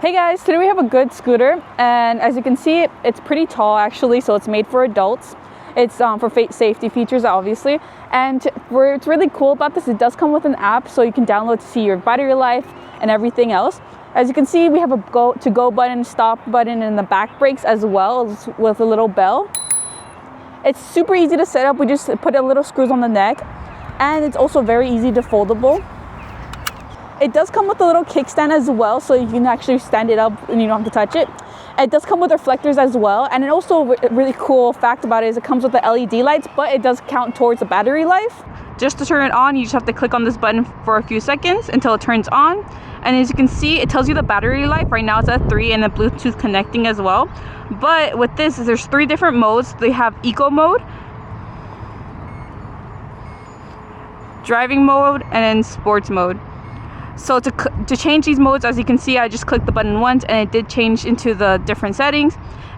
Hey guys, today we have a good scooter, and as you can see, it's pretty tall actually, so it's made for adults. It's for safety features obviously, and what's really cool about this, it does come with an app so you can download to see your battery life and everything else. As you can see, we have a go button, stop button, and the back brakes as well with a little bell. It's super easy to set up. We just put a little screws on the neck, and it's also very easy to foldable. It does come with a little kickstand as well, so you can actually stand it up and you don't have to touch it. It does come with reflectors as well, and also a really cool fact about it is it comes with the LED lights, but it does count towards the battery life. Just to turn it on, you just have to click on this button for a few seconds until it turns on. And as you can see, it tells you the battery life. Right now it's at 3 and the Bluetooth connecting as well. But with this, there's 3 different modes. They have eco mode, driving mode, and then sports mode. So to change these modes, as you can see, I just clicked the button once and it did change into the different settings.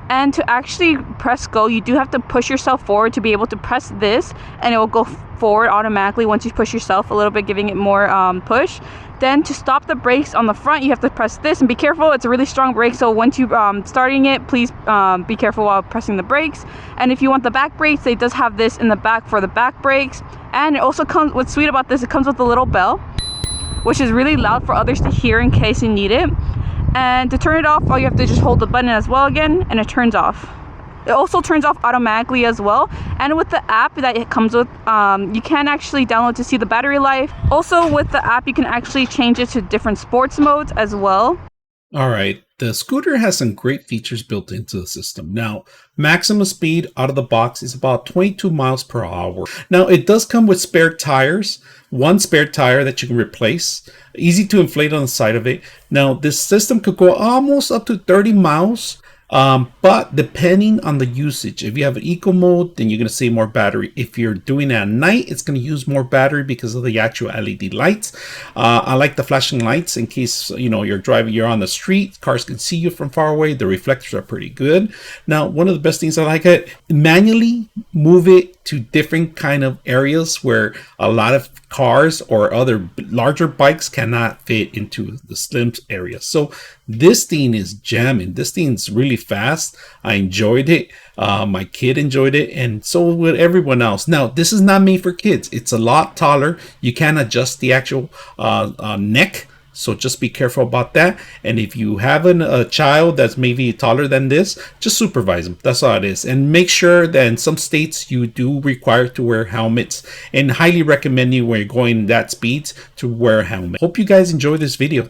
And to actually press go, you do have to push yourself forward to be able to press this, and it will go forward automatically once you push yourself a little bit, giving it more push. Then to stop the brakes on the front, you have to press this, and be careful, it's a really strong brake, so once you starting it, please be careful while pressing the brakes. And if you want the back brakes, it does have this in the back for the back brakes. And it also comes, what's sweet about this, it comes with a little bell, which is really loud for others to hear in case you need it. And to turn it off, all you have to just hold the button as well again, and it turns off. It also turns off automatically as well. And with the app that it comes with, you can actually download to see the battery life. Also with the app, you can actually change it to different sports modes as well. All right, the scooter has some great features built into the system. Now, maximum speed out of the box is about 22 miles per hour. Now, it does come with spare tires, one spare tire that you can replace, easy to inflate on the side of it. Now, this system could go almost up to 30 miles. But depending on the usage, if you have an eco mode, then you're going to save more battery. If you're doing it at night, it's going to use more battery because of the actual LED lights. I like the flashing lights in case, you're driving, you're on the street, cars can see you from far away. The reflectors are pretty good. Now, one of the best things I like it, manually move it to different kind of areas where a lot of cars or other larger bikes cannot fit into the slim area. So this thing is jamming. This thing's really fast. I enjoyed it. My kid enjoyed it, and so would everyone else. Now, this is not made for kids. It's a lot taller. You can adjust the actual neck, so just be careful about that. And if you have a child that's maybe taller than this, just supervise them. That's all it is. And make sure that in some states you do require to wear helmets, and highly recommend you when you're going that speeds to wear a helmet. Hope you guys enjoy this video.